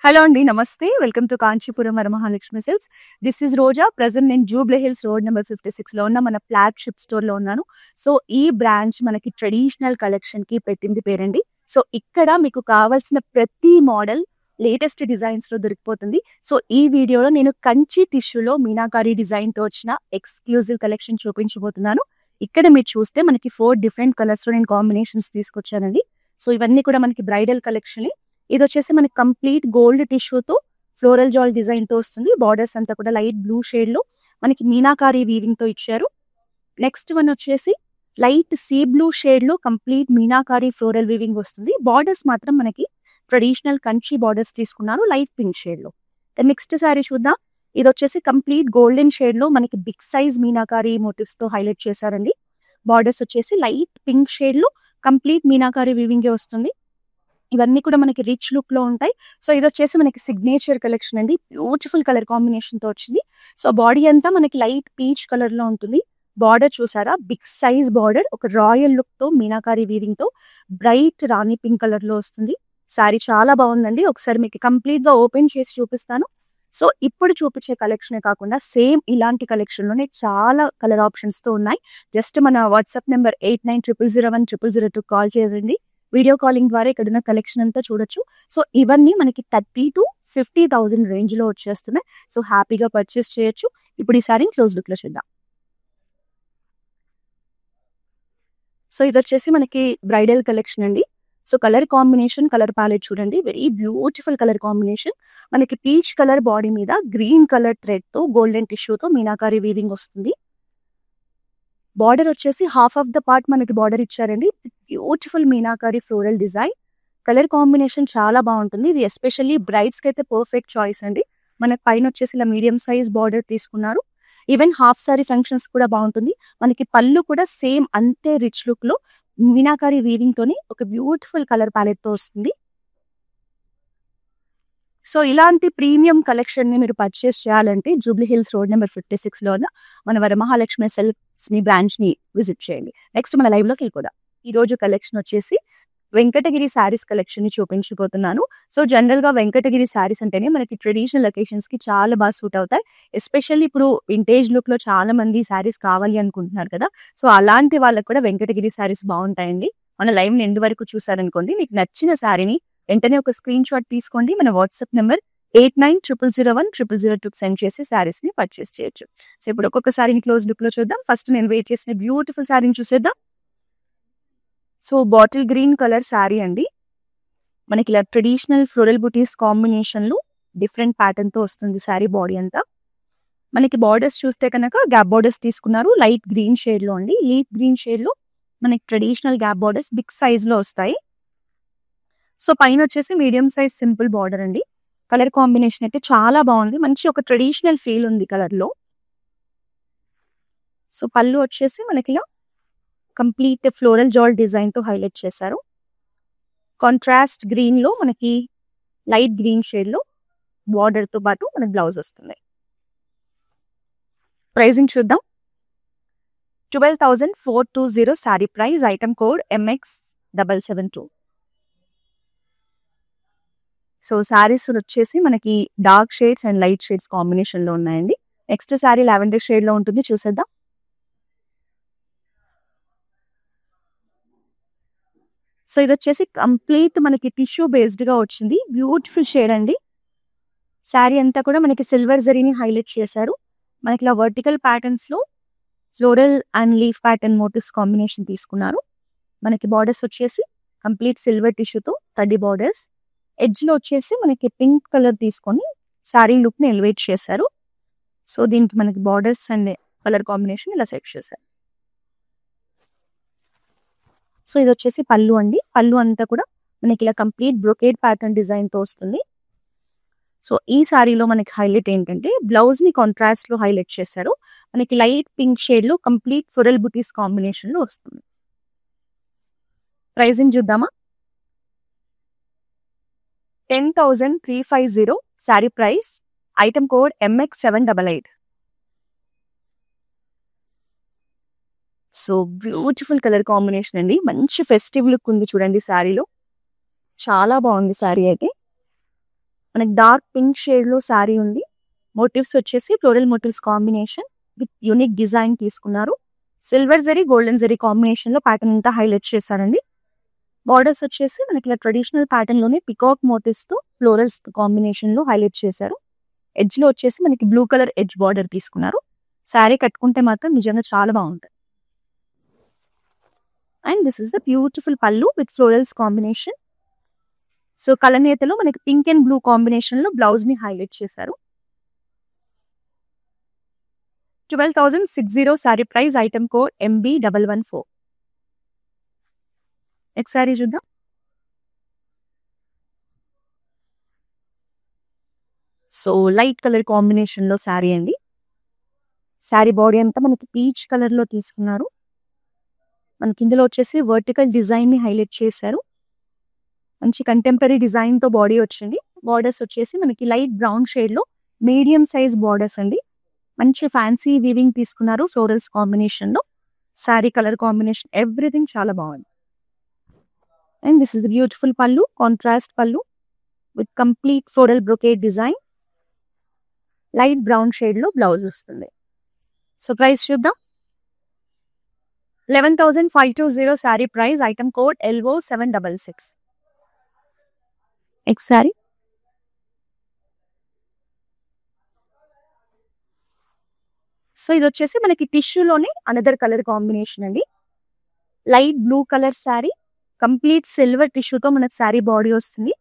Hello అండి. నమస్తే. Welcome to Kanchipuram Varamahalakshmi silks. This is Roja. Present నేను జూబ్లీ హిల్స్ రోడ్ నెంబర్ 56లో ఉన్న మన ఫ్లాగ్‌షిప్ స్టోర్‌లో ఉన్నాను. సో, ఈ బ్రాంచ్ మనకి ట్రెడిషనల్ కలెక్షన్‌కి పెట్టింది పేరండి. సో, ఇక్కడ మీకు కావాల్సిన ప్రతి మోడల్ లేటెస్ట్ డిజైన్స్‌లో దొరికిపోతుంది. సో, ఈ వీడియోలో నేను కంచి టిష్యూలో మీనాకారి డిజైన్‌తో వచ్చిన ఎక్స్‌క్లూజివ్ కలెక్షన్ చూపించబోతున్నాను. ఇక్కడ మీరు చూస్తే మనకి 4 డిఫరెంట్ కలర్స్‌లో నేను కాంబినేషన్స్ తీసుకొచ్చానండి. సో, ఇవన్నీ కూడా మనకి బ్రైడల్ కలెక్షనే. ఇదొచ్చేసి మనకి కంప్లీట్ గోల్డ్ టిష్యూతో ఫ్లోరల్ జాల్ డిజైన్‌తో వస్తుంది. బార్డర్స్ అంతా కూడా లైట్ బ్లూ షేడ్‌లో మనకి మీనాకారి వీవింగ్‌తో ఇచ్చారు. నెక్స్ట్ వన్ వచ్చేసి లైట్ సీ బ్లూ షేడ్‌లో కంప్లీట్ మీనాకారి ఫ్లోరల్ వీవింగ్ వస్తుంది. బార్డర్స్ మాత్రం మనకి ట్రెడిషనల్ కంచి బార్డర్స్ తీసుకున్నారు లైట్ పింక్ షేడ్‌లో. నెక్స్ట్ సారీ చూద్దాం. ఇదొచ్చేసి కంప్లీట్ గోల్డెన్ షేడ్‌లో మనకి బిగ్ సైజ్ మీనాకారి మోటివ్స్‌తో హైలైట్ చేశారండి. బార్డర్స్ వచ్చేసి లైట్ పింక్ షేడ్‌లో కంప్లీట్ మీనాకారి వీవింగే వస్తుంది. ఇవన్నీ కూడా మనకి రిచ్ లుక్‌లో ఉంటాయి. సో, ఇదొచ్చేసి మనకి సిగ్నేచర్ కలెక్షన్ అండి. బ్యూటిఫుల్ కలర్ కాంబినేషన్‌తో వచ్చింది. సో, బాడీ అంతా మనకి లైట్ పీచ్ కలర్‌లో ఉంటుంది. బార్డర్ చూసారా? బిగ్ సైజ్ బార్డర్ ఒక రాయల్ లుక్‌తో మీనాకారి వీవింగ్‌తో బ్రైట్ రాణి పింక్ కలర్‌లో వస్తుంది. సారీ చాలా బాగుందండి. ఒకసారి మీకు కంప్లీట్‌గా ఓపెన్ చేసి చూపిస్తాను. సో, ఇప్పుడు చూపించే కలెక్షనే కాకుండా సేమ్ ఇలాంటి కలెక్షన్‌లోనే చాలా కలర్ ఆప్షన్స్‌తో ఉన్నాయి. జస్ట్ మన వాట్సాప్ నంబర్ 8900010002 కాల్ చేయండి. వీడియో కాలింగ్ ద్వారా ఇక్కడున్న కలెక్షన్ అంతా చూడొచ్చు. సో, ఇవన్నీ మనకి 30,000-50,000 రేంజ్‌లో వచ్చేస్తున్నాయి. సో, హ్యాపీగా పర్చేస్ చేయొచ్చు. ఇప్పుడు ఈ సారీని క్లోజ్ లుక్‌లో చూద్దాం. సో, ఇదొచ్చేసి మనకి బ్రైడల్ కలెక్షన్ అండి. So, colour combination, colour palette చూడండి. Very beautiful colour combination. మనకి పీచ్ కలర్ బాడీ మీద గ్రీన్ కలర్ థ్రెడ్‌తో గోల్డెన్ టిష్యూతో మీనాకారి వీవింగ్ వస్తుంది. బార్డర్ వచ్చేసి హాఫ్ ఆఫ్ ద పార్ట్ మనకి బార్డర్ ఇచ్చారండి. Beautiful meenakari floral design. Colour combination చాలా బాగుంటుంది. ఇది ఎస్పెషల్లీ బ్రైడ్స్‌కి అయితే పర్ఫెక్ట్ చాయిస్ అండి. మనకి పైన వచ్చేసి ఇలా మీడియం సైజ్ బార్డర్ తీసుకున్నారు. ఈవెన్ హాఫ్ సారీ ఫంక్షన్స్ కూడా బాగుంటుంది. మనకి పళ్ళు కూడా సేమ్ అంతే రిచ్ లుక్‌లో మీనాకారి వీవింగ్ తోని ఒక బ్యూటిఫుల్ కలర్ ప్యాలెట్‌తో వస్తుంది. సో, ఇలాంటి ప్రీమియం కలెక్షన్‌ని మీరు పర్చేస్ చేయాలంటే జూబ్లీ హిల్స్ రోడ్ నెంబర్ 56లో ఉన్న మన వరమహాలక్ష్మి సిల్క్స్‌ని బ్రాంచ్‌ని విజిట్ చేయండి. నెక్స్ట్ మన లైవ్‌లోకి వెళ్ళిపోదాం. ఈ రోజు కలెక్షన్ వచ్చేసి వెంకటగిరి శారీస్ కలెక్షన్‌ని చూపించబోతున్నాను. సో, జనరల్‌గా వెంకటగిరి శారీస్ అంటేనే మనకి ట్రెడిషనల్ అకేషన్స్‌కి చాలా బాగా సూట్ అవుతాయి. ఎస్పెషల్లీ ఇప్పుడు వింటేజ్ లుక్‌లో చాలా మంది శారీస్ కావాలి అనుకుంటున్నారు కదా! సో, అలాంటి వాళ్ళకి కూడా వెంకటగిరి శారీస్ బాగుంటాయండి. మన లైవ్‌ని ఎండ్ వరకు చూసారనుకోండి, మీకు నచ్చిన శారీని వెంటనే ఒక స్క్రీన్ షాట్ తీసుకోండి. మన వాట్సాప్ నంబర్ 8900010002కి సెండ్ చేసి శారీస్‌ని పర్చేస్ చేయొచ్చు. సో, ఇప్పుడు ఒక్కొక్క శారీని క్లోజ్ లుక్‌లో చూద్దాం. ఫస్ట్ నేను వెయిట్ చేసిన బ్యూటిఫుల్ శారీని చూసేద్దాం. So, bottle green colour sari అండి. మనకి ఇలా ట్రెడిషనల్ ఫ్లోరల్ బుటీస్ కాంబినేషన్‌లో డిఫరెంట్ ప్యాటర్న్‌తో వస్తుంది శారీ బాడీ అంతా. మనకి బార్డర్స్ చూస్తే కనుక గ్యాప్ బార్డర్స్ తీసుకున్నారు. లైట్ గ్రీన్ షేడ్‌లో అండి. లీఫ్ గ్రీన్ షేడ్‌లో మనకి ట్రెడిషనల్ గ్యాప్ బార్డర్స్ బిగ్ సైజ్‌లో వస్తాయి. సో, పైన వచ్చేసి మీడియం సైజ్ సింపుల్ బార్డర్ అండి. కలర్ కాంబినేషన్ అయితే చాలా బాగుంది. మంచి ఒక ట్రెడిషనల్ ఫీల్ ఉంది కలర్‌లో. సో, పళ్ళు వచ్చేసి మనకి ఇలా కంప్లీట్ ఫ్లోరల్ జాల్ డిజైన్‌తో హైలైట్ చేశారు. కాంట్రాస్ట్ గ్రీన్‌లో మనకి లైట్ గ్రీన్ షేడ్‌లో బార్డర్‌తో పాటు మనకి బ్లౌజ్ వస్తుంది. ప్రైజింగ్ చూద్దాం. 12,420 sari price. Item code MX772. So, saris వచ్చేసి మనకి dark shades and light shades కాంబినేషన్‌లో ఉన్నాయండి. నెక్స్ట్ శారీ లావెండర్ షేడ్‌లో ఉంటుంది. చూసేద్దాం. సో, ఇదొచ్చేసి కంప్లీట్ మనకి టిష్యూ బేస్డ్‌గా వచ్చింది. బ్యూటిఫుల్ షేడ్ అండి. శారీ అంతా కూడా మనకి సిల్వర్ జరీని హైలైట్ చేశారు. మనకి ఇలా వర్టికల్ ప్యాటర్న్స్‌లో floral and leaf pattern motives combination తీసుకున్నారు. మనకి బార్డర్స్ వచ్చేసి కంప్లీట్ సిల్వర్ టిష్యూతో 30 బార్డర్స్. ఎడ్జ్‌లో వచ్చేసి మనకి పింక్ కలర్ తీసుకొని శారీ లుక్‌ని ఎలివేట్ చేశారు. సో, దీనికి మనకి బార్డర్స్ అండ్ కలర్ కాంబినేషన్ ఇలా సెట్ చేశారు. సో, ఇదొచ్చేసి పళ్ళు అండి. పళ్ళు అంతా కూడా మనకి ఇలా కంప్లీట్ బ్రొకేడ్ ప్యాటర్న్ డిజైన్‌తో వస్తుంది. సో, ఈ శారీలో మనకి హైలైట్ ఏంటంటే బ్లౌజ్‌ని కాంట్రాస్ట్‌లో హైలైట్ చేశారు. మనకి లైట్ పింక్ షేడ్‌లో కంప్లీట్ ఫ్లోరల్ బుటీస్ కాంబినేషన్‌లో వస్తుంది. ప్రైజింగ్ చూద్దామా? 10,350 sari price. Item code MX788. So, beautiful colour combination అండి. మంచి ఫెస్టివ్ లుక్ ఉంది చూడండి శారీలో. చాలా బాగుంది శారీ అయితే. మనకి డార్క్ పింక్ షేడ్ లో శారీ ఉంది. మోటివ్స్ వచ్చేసి floral motifs combination with unique design తీసుకున్నారు. Silver zari golden zari combination లో ప్యాటర్న్ అంతా హైలైట్ చేశారండి. బార్డర్స్ వచ్చేసి మనకి ఇలా ట్రెడిషనల్ ప్యాటర్న్ లోనే పికాక్ మోటివ్స్ తో ఫ్లోరల్స్ కాంబినేషన్ లో హైలైట్ చేశారు. ఎడ్జ్ లో వచ్చేసి మనకి బ్లూ కలర్ ఎడ్జ్ బార్డర్ తీసుకున్నారు. శారీ కట్టుకుంటే మాత్రం నిజంగా చాలా బాగుంటుంది. And this is the beautiful pallu with florals combination. So కలనేతలో మనకి పింక్ అండ్ బ్లూ కాంబినేషన్ లో బ్లౌజ్ ని హైలైట్ చేశారు. 12,600 sari price. Item code MB114. Next sari చూద్దాం. సో లైట్ కలర్ కాంబినేషన్ లో శారీ అండి. శారీ బాడీ అంతా మనకి పీచ్ కలర్ లో తీసుకున్నారు. మనకి ఇందులో వచ్చేసి వర్టికల్ డిజైన్ ని హైలైట్ చేశారు. మంచి కంటెంపరీ డిజైన్ తో బాడీ వచ్చింది. బార్డర్స్ వచ్చేసి మనకి లైట్ బ్రౌన్ షేడ్ లో మీడియం సైజ్ బార్డర్స్ అండి. మంచి ఫ్యాన్సీ వీవింగ్ తీసుకున్నారు ఫ్లోరల్స్ కాంబినేషన్ లో. శారీ కలర్ కాంబినేషన్ ఎవ్రీథింగ్ చాలా బాగుంది. అండ్ దిస్ ఇస్ బ్యూటిఫుల్ పళ్ళు, కాంట్రాస్ట్ పళ్ళు with complete floral brocade design. Light brown shade లో బ్లౌజ్ వస్తుంది. సో ప్రైస్ చూద్దాం. 11,520 sari price. Item code LO766. Next sari. So ఇది వచ్చేసి మనకి టిష్యూలోనే అనదర్ కలర్ కాంబినేషన్ అండి. Light blue colour sari, complete silver టిష్యూతో మనకి శారీ బాడీ వస్తుంది.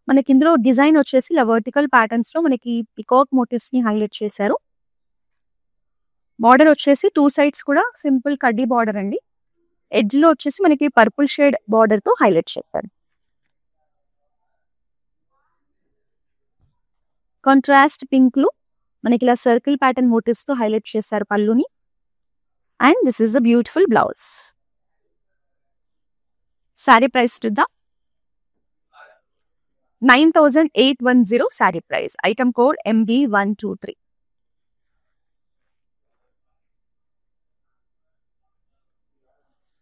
మనకి ఇందులో డిజైన్ వచ్చేసి ఇలా వర్టికల్ ప్యాటర్న్స్ లో మనకి పికాక్ మోటివ్స్ ని హైలైట్ చేశారు. బార్డర్ వచ్చేసి 2 సైడ్స్ కూడా సింపుల్ కడ్డీ బార్డర్ అండి. ఎడ్జ్ లో వచ్చేసి మనకి పర్పుల్ షేడ్ బార్డర్ తో హైలైట్ చేశారు. కాంట్రాస్ట్ పింక్ లో మనకి ఇలా సర్కిల్ ప్యాటర్న్ మోటివ్స్ తో హైలైట్ చేశారు పళ్ళుని. And this is the beautiful blouse. Sari price చూద్దాం. 9,810 sari price. Item code MB123.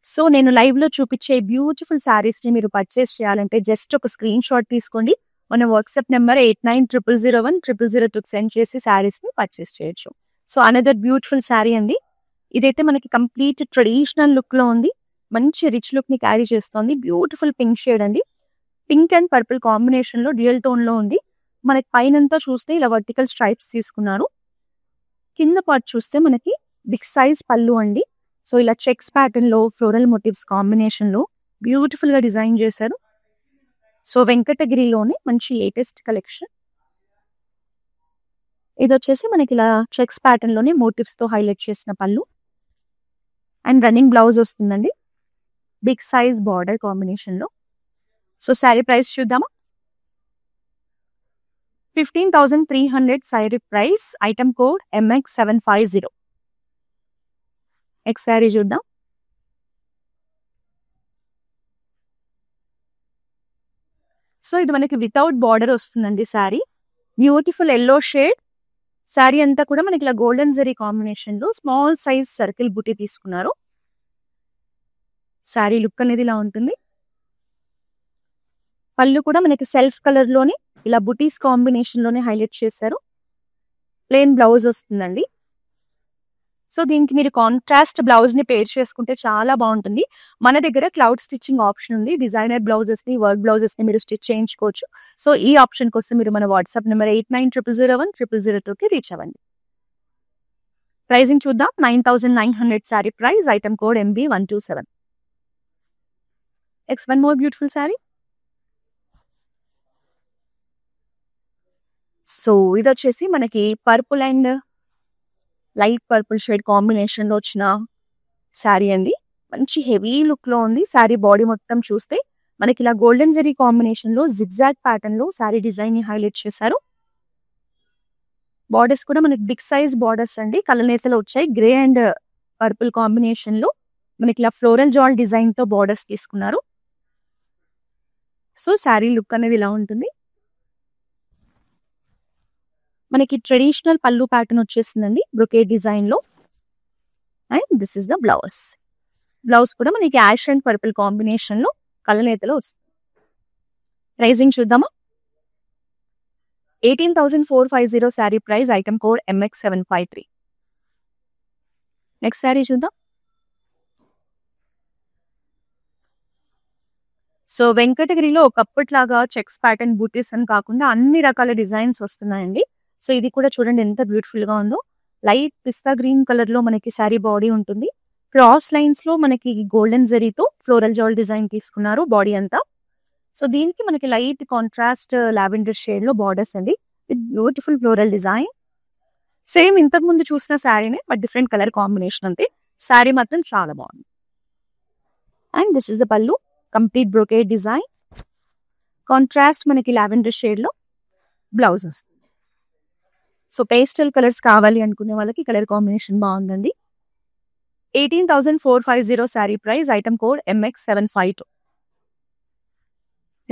So నేను లైవ్ లో చూపించే బ్యూటిఫుల్ శారీస్ ని మీరు పర్చేస్ చేయాలంటే జస్ట్ ఒక స్క్రీన్ షాట్ తీసుకోండి. మన వాట్సాప్ నెంబర్ 8900010002 సెండ్ చేసి శారీస్ ని పర్చేస్ చేయొచ్చు. సో అనదర్ బ్యూటిఫుల్ శారీ అండి. ఇదైతే మనకి కంప్లీట్ ట్రెడిషనల్ లుక్ లో ఉంది. మంచి రిచ్ లుక్ ని క్యారీ చేస్తుంది. బ్యూటిఫుల్ పింక్ షేడ్ అండి. పింక్ అండ్ పర్పుల్ కాంబినేషన్ లో డ్యూయల్ టోన్ లో ఉంది. మనకి పైనంతా చూస్తే ఇలా వర్టికల్ స్ట్రైప్స్ తీసుకున్నారు. కింద పార్ట్ చూస్తే మనకి బిగ్ సైజ్ పళ్ళు అండి. సో ఇలా చెక్స్ ప్యాటర్న్ లో ఫ్లోరల్ మోటివ్స్ కాంబినేషన్ లో బ్యూటిఫుల్ గా డిజైన్ చేశారు. సో వెంకటగిరిలోనే మంచి లేటెస్ట్ కలెక్షన్. ఇది వచ్చేసి మనకి ఇలా చెక్స్ ప్యాటర్న్ లోనే మోటివ్స్ తో హైలైట్ చేసిన పళ్ళు అండ్ రన్నింగ్ బ్లౌజ్ వస్తుందండి. బిగ్ సైజ్ బార్డర్ కాంబినేషన్ లో. సో శారీ ప్రైస్ చూద్దామా. 15,300 sari price. Item code MX750. Next sari చూద్దాం. సో ఇది మనకి వితౌట్ బార్డర్ వస్తుందండి sari. Beautiful yellow shade. Sari అంతా కూడా మనకి ఇలా గోల్డెన్ జరీ కాంబినేషన్ లో స్మాల్ సైజ్ సర్కిల్ బుటీ తీసుకున్నారు. శారీ లుక్ అనేది ఇలా ఉంటుంది. పళ్ళు కూడా మనకి సెల్ఫ్ కలర్ లోనే ఇలా బుటీస్ కాంబినేషన్ లోనే హైలైట్ చేశారు. ప్లెయిన్ బ్లౌజ్ వస్తుందండి. సో దీనికి మీరు కాంట్రాస్ట్ బ్లౌజ్ ని పేర్ చేసుకుంటే చాలా బాగుంటుంది. మన దగ్గర క్లౌడ్ స్టిచ్చింగ్ ఆప్షన్ ఉంది. డిజైనర్ బ్లౌజెస్ ని, వర్క్ బ్లౌజెస్ ని మీరు స్టిచ్ చేయించుకోవచ్చు. సో ఈ ఆప్షన్ కోసం మీరు మన వాట్సాప్ నెంబర్ 8900010002కి రీచ్ అవ్వండి. ప్రైజింగ్ చూద్దాం. 9,900 sari price. Item code MB127. Next one more beautiful sari. So ఇది వచ్చేసి మనకి purple and light purple shade combination లో వచ్చిన శారీ అండి. మంచి హెవీ లుక్ లో ఉంది. శారీ బాడీ మొత్తం చూస్తే మనకి ఇలా గోల్డెన్ జరీ కాంబినేషన్ లో జిగ్జాగ్ ప్యాటర్న్ లో శారీ డిజైన్ ని హైలైట్ చేశారు. బార్డర్స్ కూడా మనకి బిగ్ సైజ్ బార్డర్స్ అండి. కలనేతలో వచ్చాయి. గ్రే అండ్ పర్పుల్ కాంబినేషన్ లో మనకి ఇలా ఫ్లోరల్ జాల్ డిజైన్ తో బార్డర్స్ తీసుకున్నారు. సో శారీ లుక్ అనేది ఇలా ఉంటుంది. మనకి ట్రెడిషనల్ పళ్ళు ప్యాటర్న్ వచ్చేసిందండి బ్రొకేట్ డిజైన్ లో. And this is the blouse. Blouse కూడా మనకి యాష్ అండ్ పర్పుల్ కాంబినేషన్ లో కలనేతలో వస్తుంది. ప్రైజింగ్ చూద్దామా. 18,450 sari price, item code MX753. Next sari చూద్దాం. సో వెంకటగిరిలో ఒకప్పట్లాగా చెక్స్ ప్యాటర్న్ బూటీస్ అని కాకుండా అన్ని రకాల డిజైన్స్ వస్తున్నాయండి. సో ఇది కూడా చూడండి ఎంత బ్యూటిఫుల్ గా ఉందో. లైట్ పిస్తా గ్రీన్ కలర్ లో మనకి శారీ బాడీ ఉంటుంది. క్రాస్ లైన్స్ లో మనకి గోల్డెన్ జరీతో ఫ్లోరల్ జాల్ డిజైన్ తీసుకున్నారు బాడీ అంతా. సో దీనికి మనకి లైట్ కాంట్రాస్ట్ లావెండర్ షేడ్ లో బార్డర్స్ అండి with beautiful floral design. Same ఇంతకు ముందు చూసిన శారీనే బట్ డిఫరెంట్ కలర్ కాంబినేషన్ అంతే. శారీ మాత్రం చాలా బాగుంది. అండ్ దిస్ ఇస్ ద పల్లు, కంప్లీట్ బ్రోకేడ్ డిజైన్. కాంట్రాస్ట్ మనకి లావెండర్ షేడ్ లో బ్లౌజ్ వస్తుంది. సో పేస్టల్ కలర్స్ కావాలి అనుకునే వాళ్ళకి కలర్ కాంబినేషన్ బాగుందండి. 18,450 sari price, item code MX752.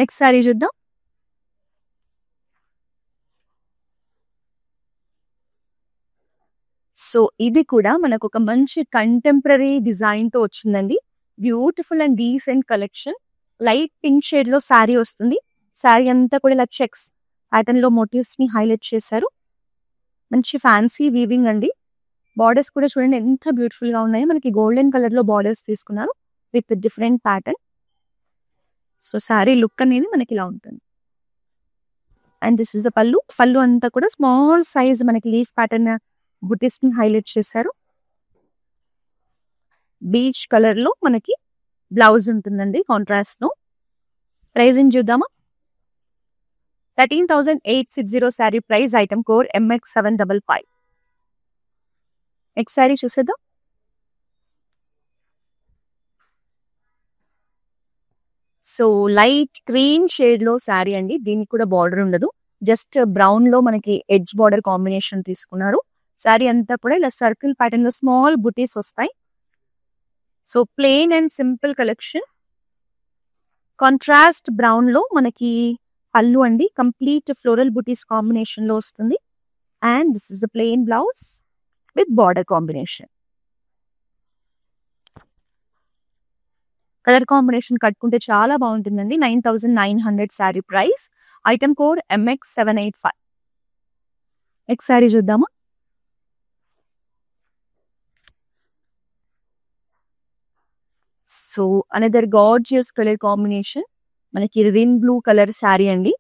Next sari చూద్దాం. సో ఇది కూడా మనకు ఒక మంచి కంటెంపరీ డిజైన్ తో వచ్చిందండి. Beautiful and decent collection. Light pink shade లో శారీ వస్తుంది. శారీ అంతా కూడా ఇలా చెక్స్ ప్యాటర్న్ లో మోటివ్స్ ని హైలైట్ చేశారు. మంచి ఫ్యాన్సీ వీవింగ్ అండి. బార్డర్స్ కూడా చూడండి ఎంత బ్యూటిఫుల్ గా ఉన్నాయో. మనకి గోల్డెన్ కలర్ లో బార్డర్స్ తీసుకున్నారు with different pattern. So sari look అనేది మనకి ఇలా ఉంటుంది. అండ్ దిస్ ఇస్ ద పల్లు. పల్లు అంతా కూడా స్మాల్ సైజ్ మనకి లీఫ్ ప్యాటర్న్ బుటీస్ ని హైలైట్ చేశారు. బీచ్ కలర్ లో మనకి బ్లౌజ్ ఉంటుందండి కాంట్రాస్ట్ లో. ప్రైజింగ్ చూద్దామా. 13,860 sari price, item code MX755. Next sari చూసేద్దాం. సో లైట్ క్రీమ్ షేడ్ లో శారీ అండి. దీనికి కూడా బార్డర్ ఉండదు, జస్ట్ బ్రౌన్ లో మనకి ఎడ్జ్ బార్డర్ కాంబినేషన్ తీసుకున్నారు. శారీ అంతా కూడా ఇలా సర్కిల్ ప్యాటర్న్ లో స్మాల్ బుటీస్ వస్తాయి. So plain and simple collection. Contrast brown లో మనకి పల్లు అండి. కంప్లీట్ ఫ్లోరల్ బుటీస్ కాంబినేషన్ లో వస్తుంది. And this is the plain blouse with border combination. Colour combination కట్టుకుంటే చాలా బాగుంటుందండి. 9,900 sari price, item code MX785. Next sari చూద్దామా. So another gorgeous colour combination. మనకి రిన్ బ్లూ కలర్ శారీ అండి.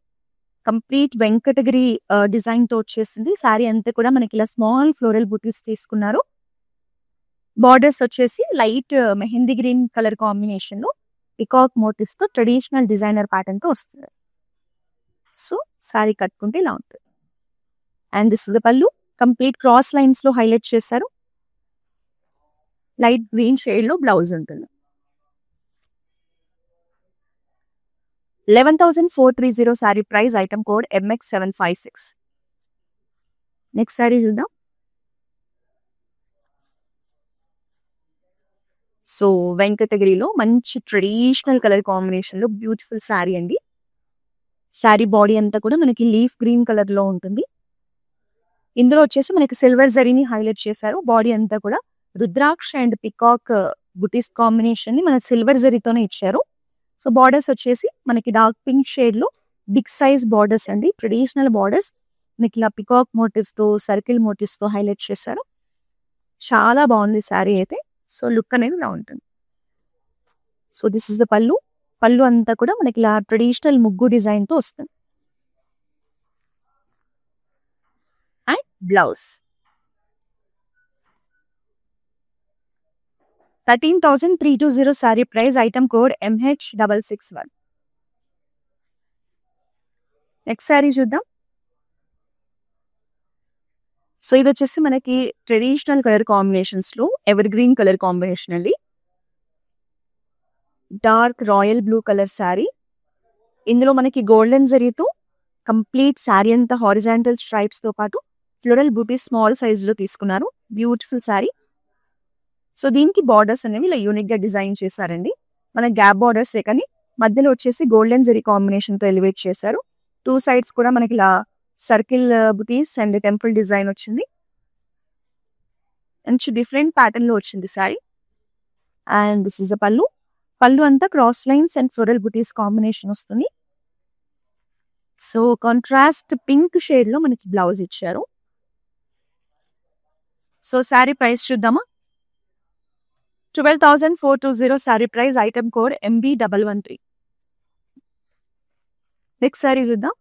కంప్లీట్ వెంకటగిరి డిజైన్ తో వచ్చేసింది. శారీ అంతా కూడా మనకి ఇలా స్మాల్ ఫ్లోరల్ బుటీస్ తీసుకున్నారు. బార్డర్స్ వచ్చేసి light mehndi green colour combination లో పికాక్ మోటివ్స్ తో ట్రెడిషనల్ డిజైనర్ ప్యాటర్న్ తో వస్తుంది. సో శారీ కట్టుకుంటే ఇలా ఉంటుంది. అండ్ దిస్ ఇస్ ద పల్లు. కంప్లీట్ క్రాస్ లైన్స్ లో హైలైట్ చేశారు. లైట్ గ్రీన్ షేడ్ లో బ్లౌజ్ ఉంటుంది. 11,430 sari price, item code MX756. Next sari చూద్దాం. సో వెంకటగిరిలో మంచి ట్రెడిషనల్ కలర్ కాంబినేషన్ లో బ్యూటిఫుల్ శారీ అండి. శారీ బాడీ అంతా కూడా మనకి లీఫ్ గ్రీన్ కలర్ లో ఉంటుంది. ఇందులో వచ్చేసి మనకి సిల్వర్ జరీని హైలైట్ చేశారు. బాడీ అంతా కూడా రుద్రాక్ష అండ్ పికాక్ బుటీస్ కాంబినేషన్ ని మన సిల్వర్ జరీతోనే ఇచ్చారు. సో బార్డర్స్ వచ్చేసి మనకి డార్క్ పింక్ షేడ్ లో బిగ్ సైజ్ బార్డర్స్ అండి. ట్రెడిషనల్ బార్డర్స్ మనకి ఇలా పికాక్ మోటివ్స్ తో సర్కిల్ మోటివ్స్ తో హైలైట్ చేశారు. చాలా బాగుంది శారీ అయితే. సో లుక్ అనేది ఇలా ఉంటుంది. సో దిస్ ఇస్ ద పల్లు. పల్లు అంతా కూడా మనకి ఇలా ట్రెడిషనల్ ముగ్గు డిజైన్ తో వస్తుంది. And blouse 13,320 sari price, item code MH661. Next sari చూద్దాం. సో ఇది వచ్చేసి మనకి ట్రెడిషనల్ కలర్ కాంబినేషన్స్ లో ఎవర్ గ్రీన్ కలర్ కాంబినేషన్ అండి. Dark royal blue colour sari. ఇందులో మనకి గోల్డెన్ జరీతో కంప్లీట్ శారీ అంతా హారిజాంటల్ స్ట్రైప్స్ తో పాటు ఫ్లోరల్ బూటీస్ స్మాల్ సైజ్ లో తీసుకున్నారు. బ్యూటిఫుల్ శారీ. సో దీనికి బార్డర్స్ అనేవి ఇలా యూనిక్ గా డిజైన్ చేశారండి. మన గ్యాప్ బార్డర్స్ కానీ మధ్యలో వచ్చేసి గోల్డెన్ జరీ కాంబినేషన్ తో ఎలివేట్ చేశారు. టూ సైడ్స్ కూడా మనకి ఇలా circle buttis and temple design వచ్చింది. మంచి డిఫరెంట్ ప్యాటర్న్ లో వచ్చింది sari. And this is the పల్లు. పల్లు అంతా cross lines and floral buttis combination వస్తుంది. సో కాంట్రాస్ట్ పింక్ షేడ్ లో మనకి బ్లౌజ్ ఇచ్చారు. సో శారీ ప్రైస్ చూద్దామా. 12,420 sari price. Item code MB113. Next sari చూద్దాం.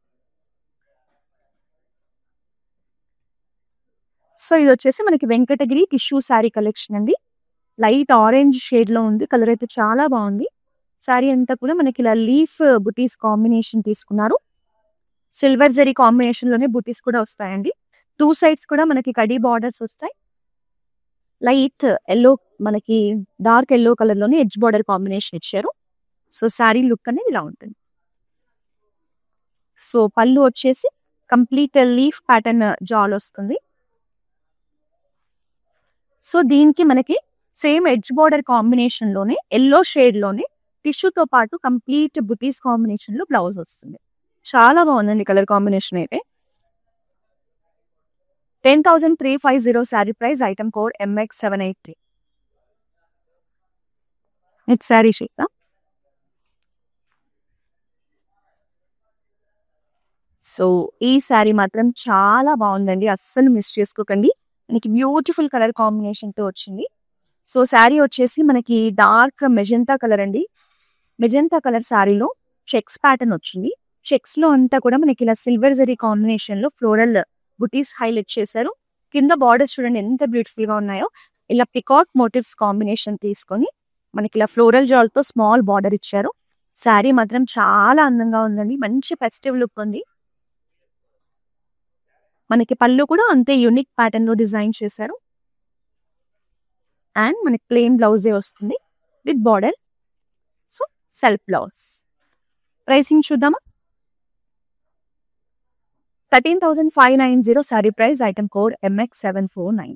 సో ఇది వచ్చేసి మనకి వెంకటగిరి టిష్యూ శారీ కలెక్షన్ అండి. లైట్ ఆరెంజ్ షేడ్ లో ఉంది. కలర్ అయితే చాలా బాగుంది. శారీ అంతా కూడా మనకి ఇలా లీఫ్ బుటీస్ కాంబినేషన్ తీసుకున్నారు. సిల్వర్ జరీ కాంబినేషన్ లోనే బుటీస్ కూడా వస్తాయండి. 2 సైడ్స్ కూడా మనకి కడీ బార్డర్స్ వస్తాయి. లైట్ ఎల్లో, మనకి డార్క్ ఎల్లో కలర్ లోనే ఎడ్జ్ బార్డర్ కాంబినేషన్ ఇచ్చారు. సో శారీ లుక్ అనేది ఇలా ఉంటుంది. సో పళ్ళు వచ్చేసి కంప్లీట్ లీఫ్ ప్యాటర్న్ జాల్ వస్తుంది. సో దీనికి మనకి సేమ్ ఎడ్జ్ బార్డర్ కాంబినేషన్ లోనే ఎల్లో షేడ్ లోనే టిష్యూతో పాటు కంప్లీట్ బుటీస్ కాంబినేషన్ లో బ్లౌజ్ వస్తుంది. చాలా బాగుందండి కలర్ కాంబినేషన్ అయితే. 10,350 sari price. Item code MX783. Next sari షేక్. సో ఈ శారీ మాత్రం చాలా బాగుందండి, అస్సలు మిస్ చేసుకోకండి. మనకి బ్యూటిఫుల్ కలర్ కాంబినేషన్ తో వచ్చింది. సో శారీ వచ్చేసి మనకి డార్క్ మెజెంతా కలర్ అండి. మెజెంతా కలర్ శారీలో చెక్స్ ప్యాటర్న్ వచ్చింది. చెక్స్ లో అంతా కూడా మనకి ఇలా సిల్వర్ జరీ కాంబినేషన్ లో ఫ్లోరల్ బుటీస్ హైలైట్ చేశారు. కింద బార్డర్స్ చూడండి ఎంత బ్యూటిఫుల్ గా ఉన్నాయో. ఇలా పికాక్ మోటివ్స్ కాంబినేషన్ తీసుకొని మనకి ఇలా ఫ్లోరల్ జాల్ తో స్మాల్ బార్డర్ ఇచ్చారు. శారీ మాత్రం చాలా అందంగా ఉందండి, మంచి ఫెస్టివ్ లుక్ ఉంది. మనకి పళ్ళు కూడా అంతే యూనిక్ ప్యాటర్న్ లో డిజైన్ చేశారు. అండ్ మనకి ప్లెయిన్ బ్లౌజే వస్తుంది with border. So self blouse. Pricing చూద్దామా. 13,590 sari price. Item code MX749.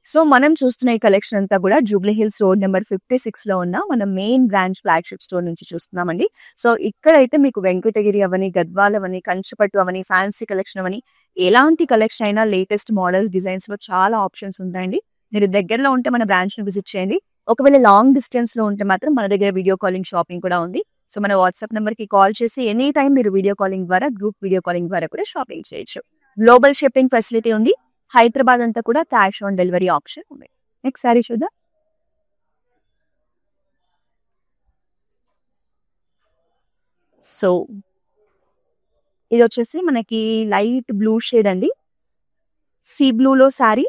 So మనం చూస్తున్న ఈ కలెక్షన్ అంతా కూడా జూబ్లీ హిల్స్ రోడ్ నెంబర్ 56 లో ఉన్న మన మెయిన్ బ్రాంచ్ ఫ్లాగ్షిప్ స్టోర్ నుంచి చూస్తున్నామండి. సో ఇక్కడైతే మీకు వెంకటగిరి అవని, గద్వాల్ అవని, కంచిపట్టు అవని, ఫ్యాన్సీ కలెక్షన్ అవని, ఎలాంటి కలెక్షన్ అయినా లేటెస్ట్ మోడల్స్, డిజైన్స్ లో చాలా ఆప్షన్స్ ఉంటాయండి. మీరు దగ్గరలో ఉంటే మన బ్రాంచ్ ని విజిట్ చేయండి. ఒకవేళ లాంగ్ డిస్టెన్స్ లో ఉంటే మాత్రం మన దగ్గర వీడియో కాలింగ్ షాపింగ్ కూడా ఉంది. సో మన వాట్సాప్ నెంబర్ కి కాల్ చేసి ఎనీ టైం మీరు వీడియో కాలింగ్ ద్వారా, గ్రూప్ వీడియో కాలింగ్ ద్వారా కూడా షాపింగ్ చేయొచ్చు. గ్లోబల్ షిప్పింగ్ ఫెసిలిటీ ఉంది. హైదరాబాద్ అంతా కూడా క్యాష్ ఆన్ డెలివరీ ఆప్షన్ ఉంది. నెక్స్ట్ సారీ చూద్దాం. సో ఇది వచ్చేసి మనకి లైట్ బ్లూ షేడ్ అండి. సీ బ్లూలో శారీ.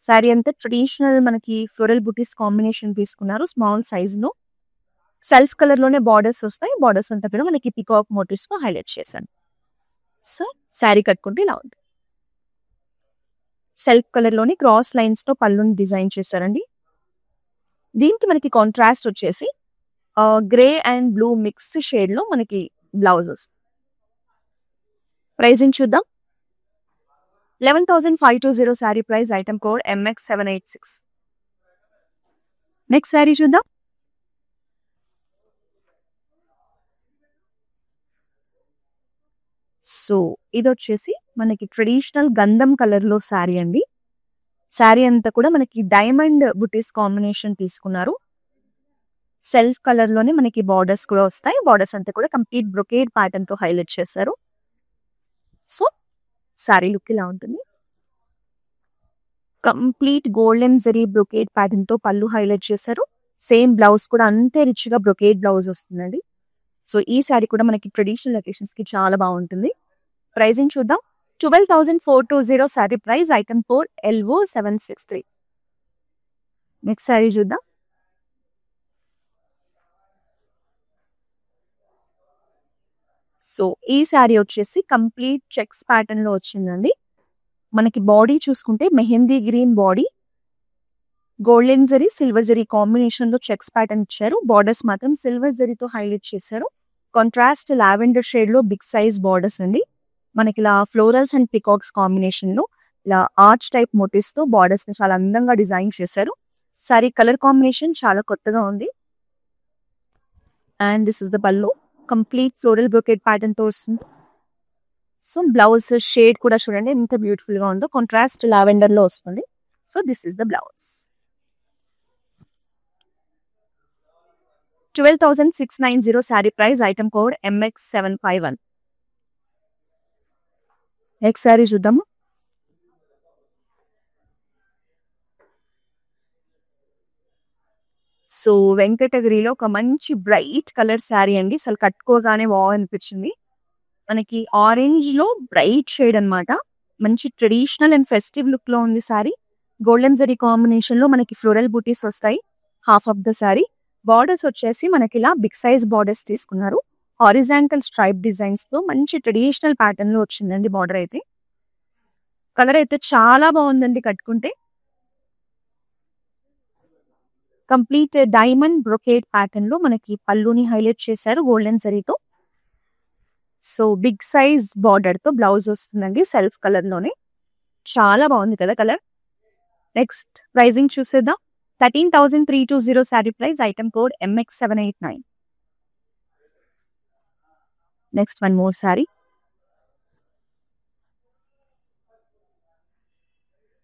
శారీ అంతా ట్రెడిషనల్ మనకి ఫ్లోరల్ బుటీస్ కాంబినేషన్ తీసుకున్నారు. స్మాల్ సైజ్ లో సెల్ఫ్ కలర్ లోనే బార్డర్స్ వస్తాయి. బార్డర్స్ అంతా కూడా మనకి పికాక్ మోటివ్స్ తో హైలైట్ చేశాను. సో శారీ కట్టుకుంటే ఇలా ఉంది. సెల్ఫ్ కలర్ లోని క్రాస్ లైన్స్ తో పళ్ళుని డిజైన్ చేశారండి. దీనికి మనకి కాంట్రాస్ట్ వచ్చేసి grey and blue mix shade లో మనకి బ్లౌజ్ వస్తుంది. ప్రైజింగ్ చూద్దాం. 11,520 sari price. Item code MX786. Next sari చూద్దాం. సో ఇది వచ్చేసి మనకి ట్రెడిషనల్ గంధం కలర్ లో శారీ అండి. శారీ అంతా కూడా మనకి డైమండ్ బుటీస్ కాంబినేషన్ తీసుకున్నారు. సెల్ఫ్ కలర్ లోనే మనకి బార్డర్స్ కూడా వస్తాయి. బార్డర్స్ అంతా కూడా కంప్లీట్ బ్రొకేడ్ ప్యాటర్న్ తో హైలైట్ చేశారు. సో శారీ లుక్ ఇలా ఉంటుంది. Complete golden zari brocade pattern తో పళ్ళు హైలైట్ చేశారు. సేమ్ బ్లౌజ్ కూడా అంతే రిచ్ గా బ్రొకేడ్ బ్లౌజ్ వస్తుందండి. సో ఈ శారీ కూడా మనకి ట్రెడిషనల్ లొకేషన్స్ కి చాలా బాగుంటుంది. ప్రైజింగ్ చూద్దాం. 12,420 sari price. Item code LO763. Next sari చూద్దాం. సో ఈ శారీ వచ్చేసి కంప్లీట్ చెక్స్ ప్యాటర్న్ లో వచ్చిందండి. మనకి బాడీ చూసుకుంటే mehndi green body, golden zari, silver zari combination లో చెక్స్ ప్యాటర్న్ ఇచ్చారు. బార్డర్స్ మాత్రం సిల్వర్ జరీతో హైలైట్ చేశారు. కాంట్రాస్ట్ లావెండర్ షేడ్ లో బిగ్ సైజ్ బార్డర్స్ అండి. మనకి ఇలా ఫ్లోరల్స్ అండ్ పికాక్స్ కాంబినేషన్ లో ఇలా ఆర్చ్ టైప్ మోటివ్స్ తో బార్డర్స్ ని చాలా అందంగా డిజైన్ చేశారు. సారీ కలర్ కాంబినేషన్ చాలా కొత్తగా ఉంది. అండ్ దిస్ ఇస్ ద పల్లు. కంప్లీట్ ఫ్లోరల్ బ్రొకేడ్ ప్యాటర్న్ తో వస్తుంది. సో బ్లౌజ్ షేడ్ కూడా చూడండి ఎంత బ్యూటిఫుల్ గా ఉందో. కాంట్రాస్ట్ లావెండర్ లో వస్తుంది. So this is the blouse. 12,690 sari price, item code MX751. Next sari చూద్దాము. సో వెంకటగిరిలో ఒక మంచి బ్రైట్ కలర్ శారీ అండి. అసలు కట్టుకోగానే వావ్ అనిపించింది. మనకి ఆరెంజ్ లో బ్రైట్ షేడ్ అన్నమాట. మంచి ట్రెడిషనల్ అండ్ ఫెస్టివ్ లుక్ లో ఉంది శారీ. గోల్డెన్ జరీ కాంబినేషన్ లో మనకి ఫ్లోరల్ బూటీస్ వస్తాయి half of the sari. Borders వచ్చేసి మనకి ఇలా బిగ్ సైజ్ బార్డర్స్ తీసుకున్నారు. హారిజాంటల్ స్ట్రైప్ డిజైన్స్ తో మంచి ట్రెడిషనల్ ప్యాటర్న్ లో వచ్చిందండి బార్డర్ అయితే. కలర్ అయితే చాలా బాగుందండి కట్టుకుంటే. కంప్లీట్ డైమండ్ బ్రొకేట్ ప్యాటర్న్ లో మనకి పళ్ళుని హైలైట్ చేశారు గోల్డెన్ జరీతో. సో బిగ్ సైజ్ బార్డర్ తో బ్లౌజ్ వస్తుందండి సెల్ఫ్ కలర్ లోనే. చాలా బాగుంది కదా కలర్. నెక్స్ట్ ప్రైజింగ్ చూసేద్దాం. 13,320 sari price, item code MX789. Next one more sari.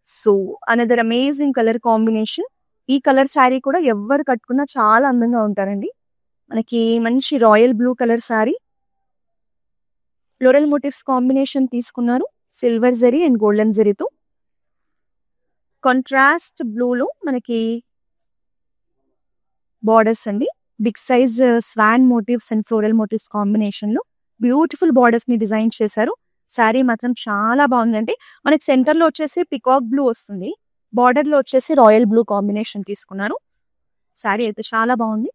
So another amazing colour combination. ఈ కలర్ శారీ కూడా ఎవరు కట్టుకున్నా చాలా అందంగా ఉంటారండి. మనకి మంచి royal blue colour sari. Floral motifs combination తీసుకున్నారు సిల్వర్ జరీ అండ్ గోల్డెన్ జరీతో. కాంట్రాస్ట్ బ్లూలో మనకి బార్డర్స్ అండి. Big size swan motifs and floral motifs combination లో బ్యూటిఫుల్ బార్డర్స్ ని డిజైన్ చేశారు. శారీ మాత్రం చాలా బాగుందండి. మనకి సెంటర్ లో వచ్చేసి పికాక్ బ్లూ వస్తుంది, బార్డర్ లో వచ్చేసి రాయల్ బ్లూ కాంబినేషన్ తీసుకున్నారు. శారీ అయితే చాలా బాగుంది.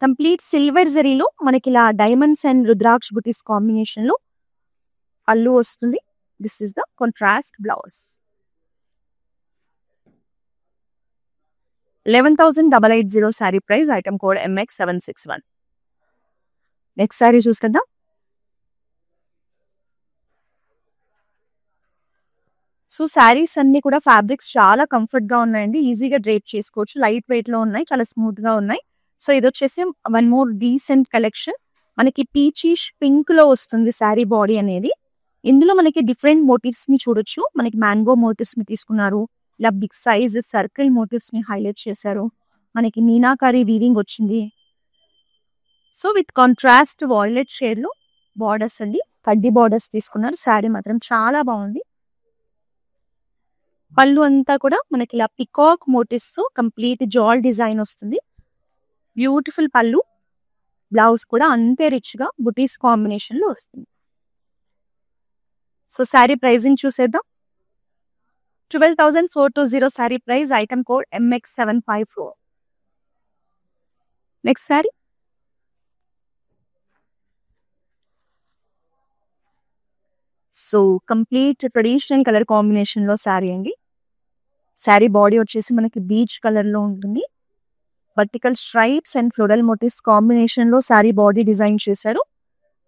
కంప్లీట్ సిల్వర్ జరీలో మనకి ఇలా diamonds and rudraksha buttis combination లో పళ్ళు వస్తుంది. This is the contrast blouse. 11,880 sari price, item code MX761. Next sari చూసుకుందాం. సో శారీస్ అన్ని కూడా ఫ్యాబ్రిక్స్ చాలా కంఫర్ట్ గా ఉన్నాయండి. ఈజీగా డ్రేప్ చేసుకోవచ్చు. లైట్ వెయిట్ లో ఉన్నాయి, చాలా స్మూత్ గా ఉన్నాయి. సో ఇది వచ్చేసి వన్ మోర్ డీసెంట్ కలెక్షన్. మనకి పీచిష్ పింక్ లో వస్తుంది శారీ బాడీ అనేది. ఇందులో మనకి డిఫరెంట్ మోటివ్స్ ని చూడొచ్చు. మనకి మ్యాంగో మోటివ్స్ ని తీసుకున్నారు, ఇలా బిగ్ సైజ్ సర్కిల్ మోటివ్స్ ని హైలైట్ చేశారు. మనకి మీనాకారి వీవింగ్ వచ్చింది. So with contrast violet shade లో బార్డర్స్ అండి, కడ్డీ బార్డర్స్ తీసుకున్నారు. శారీ మాత్రం చాలా బాగుంది. పళ్ళు అంతా కూడా మనకి ఇలా పికాక్ మోటివ్స్ తో కంప్లీట్ జాల్ డిజైన్ వస్తుంది. బ్యూటిఫుల్ పళ్ళు. బ్లౌజ్ కూడా అంతే రిచ్ గా బుటీస్ కాంబినేషన్ లో వస్తుంది. సో శారీ ప్రైజింగ్ చూసేద్దాం. 12,420 sari price, item code MX754. Next sari. So complete traditional colour combination లో శారీ అండి. శారీ బాడీ వచ్చేసి మనకి బీచ్ కలర్ లో ఉంటుంది. Vertical stripes and floral motifs combination లో శారీ బాడీ డిజైన్ చేశారు.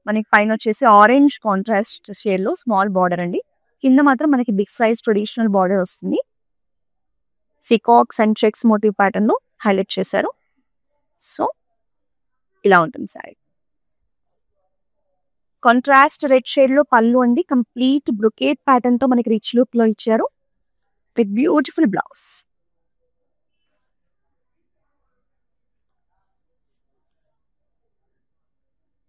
మనకి పైన వచ్చేసి ఆరెంజ్ కాంట్రాస్ట్ షేడ్ లో స్మాల్ బార్డర్ అండి. కింద మాత్రం మనకి బిగ్ సైజ్ ట్రెడిషనల్ బార్డర్ వస్తుంది. Peacocks and checks motif pattern లో హైలైట్ చేశారు. సో ఇలా ఉంటుంది శారీ. కాంట్రాస్ట్ రెడ్ షేడ్ లో పళ్ళు అండి. కంప్లీట్ బ్రొకేట్ ప్యాటర్న్ తో మనకి రిచ్ లుక్ లో ఇచ్చారు with beautiful blouse.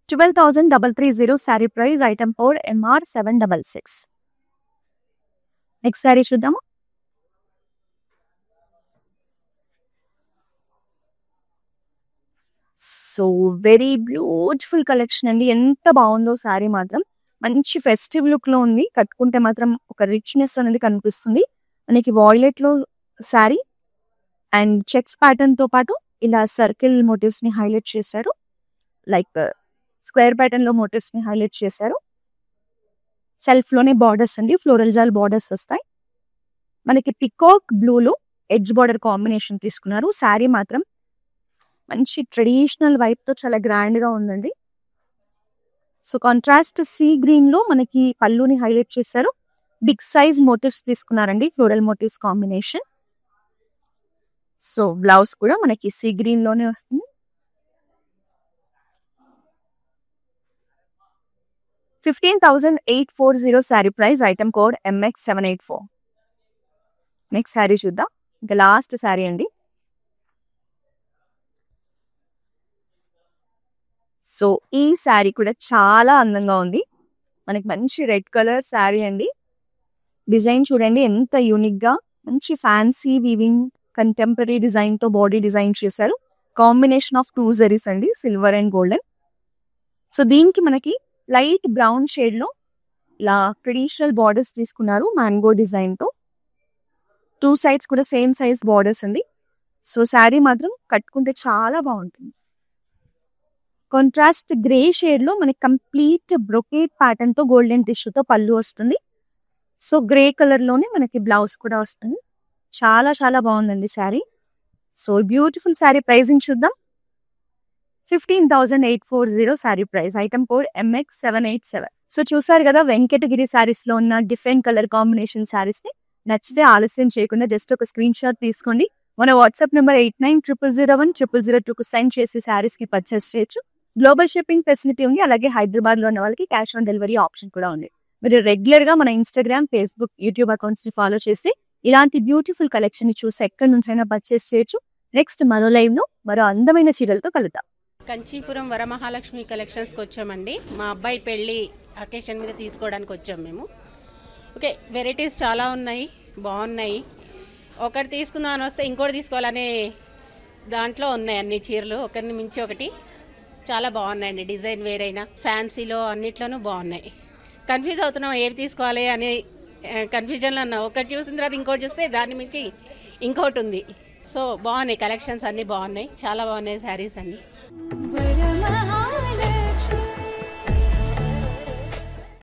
$12,330 sari price, item code MR766. Next sari చూద్దాము. సో వెరీ బ్యూటిఫుల్ కలెక్షన్ అండి. ఎంత బాగుందో శారీ మాత్రం. మంచి ఫెస్టివ్ లుక్ లో ఉంది. కట్టుకుంటే మాత్రం ఒక రిచ్నెస్ అనేది కనిపిస్తుంది. మనకి వాయిలెట్ లో శారీ అండ్ చెక్స్ ప్యాటర్న్ తో పాటు ఇలా సర్కిల్ మోటివ్స్ ని హైలైట్ చేశారు. లైక్ స్క్వేర్ ప్యాటర్న్ లో మోటివ్స్ ని హైలైట్ చేశారు. సెల్ఫ్ లోనే బార్డర్స్ అండి, ఫ్లోరల్ జాల్ బార్డర్స్ వస్తాయి. మనకి పికాక్ బ్లూలో ఎడ్జ్ బార్డర్ కాంబినేషన్ తీసుకున్నారు. శారీ మాత్రం మంచి ట్రెడిషనల్ వైప్ తో చాలా గ్రాండ్ గా ఉందండి. సో కాంట్రాస్ట్ సీ గ్రీన్ లో మనకి పళ్ళుని హైలైట్ చేశారు. బిగ్ సైజ్ మోటివ్స్ తీసుకున్నారండి, floral motifs combination. So blouse కూడా మనకి సీ గ్రీన్ లోనే వస్తుంది. 15,840 sari price, item code MX784. Next sari చూద్దాం. ఇంకా లాస్ట్ శారీ అండి. సో ఈ శారీ కూడా చాలా అందంగా ఉంది. మనకి మంచి రెడ్ కలర్ శారీ అండి. డిజైన్ చూడండి ఎంత యూనిక్ గా, మంచి ఫ్యాన్సీ వీవింగ్ కంటెంపరీ డిజైన్ తో బాడీ డిజైన్ చేశారు. కాంబినేషన్ ఆఫ్ 2 జరీస్ అండి, సిల్వర్ అండ్ గోల్డెన్. సో దీనికి మనకి లైట్ బ్రౌన్ షేడ్ లో ఇలా ట్రెడిషనల్ బార్డర్స్ తీసుకున్నారు మ్యాంగో డిజైన్ తో. 2 సైడ్స్ కూడా సేమ్ సైజ్ బార్డర్స్ ఉంది. సో శారీ మాత్రం కట్టుకుంటే చాలా బాగుంటుంది. కాంట్రాస్ట్ గ్రే షేడ్ లో మనకి కంప్లీట్ బ్రొకేట్ ప్యాటర్న్ తో గోల్డెన్ టిష్యూతో పళ్ళు వస్తుంది. సో గ్రే కలర్ లోనే మనకి బ్లౌజ్ కూడా వస్తుంది. చాలా చాలా బాగుందండి sari. So beautiful sari pricing చూద్దాం. 15,840 sari price. Item code MX787. So చూసారు కదా వెంకటగిరి శారీస్ లో ఉన్న డిఫరెంట్ కలర్ కాంబినేషన్ శారీస్ ని. నచ్చితే ఆలస్యం చేయకుండా జస్ట్ ఒక స్క్రీన్ షాట్ తీసుకోండి. మన వాట్సాప్ నెంబర్ 8900010002కు సెండ్ చేసి శారీస్ కి పర్చేస్ చేయొచ్చు. గ్లోబల్ షిప్పింగ్ ఫెసిలిటీ ఉంది. అలాగే హైదరాబాద్ లో ఉన్న వాళ్ళకి క్యాష్ ఆన్ డెలివరీ ఆప్షన్ కూడా ఉంది. మీరు రెగ్యులర్ గా మన ఇన్స్టాగ్రామ్, ఫేస్బుక్, యూట్యూబ్ అకౌంట్స్ ని ఫాలో చేసి ఇలాంటి బ్యూటిఫుల్ కలెక్షన్ ని చూసి ఎక్కడి నుంచైనా పర్చేస్ చేయొచ్చు. నెక్స్ట్ మరో లైవ్ లో మరో అందమైన చీరలతో కలుద్దాం. కంచీపురం వరమహాలక్ష్మి కలెక్షన్స్కి వచ్చామండి. మా అబ్బాయి పెళ్ళి అకేషన్ మీద తీసుకోవడానికి వచ్చాం మేము. ఓకే, వెరైటీస్ చాలా ఉన్నాయి, బాగున్నాయి. ఒకటి తీసుకుందామని వస్తే ఇంకోటి తీసుకోవాలనే దాంట్లో ఉన్నాయి అన్ని చీరలు, ఒకరిని మించి ఒకటి. చాలా బాగున్నాయండి. డిజైన్ వేరైనా ఫ్యాన్సీలో అన్నిట్లోనూ బాగున్నాయి. కన్ఫ్యూజ్ అవుతున్నాం ఏవి తీసుకోవాలి అనే కన్ఫ్యూజన్లో ఉన్నాం. ఒకటి చూసిన తర్వాత ఇంకోటి చూస్తే దాన్ని మించి ఇంకోటి ఉంది. సో బాగున్నాయి, కలెక్షన్స్ అన్నీ బాగున్నాయి, చాలా బాగున్నాయి శారీస్ అన్నీ.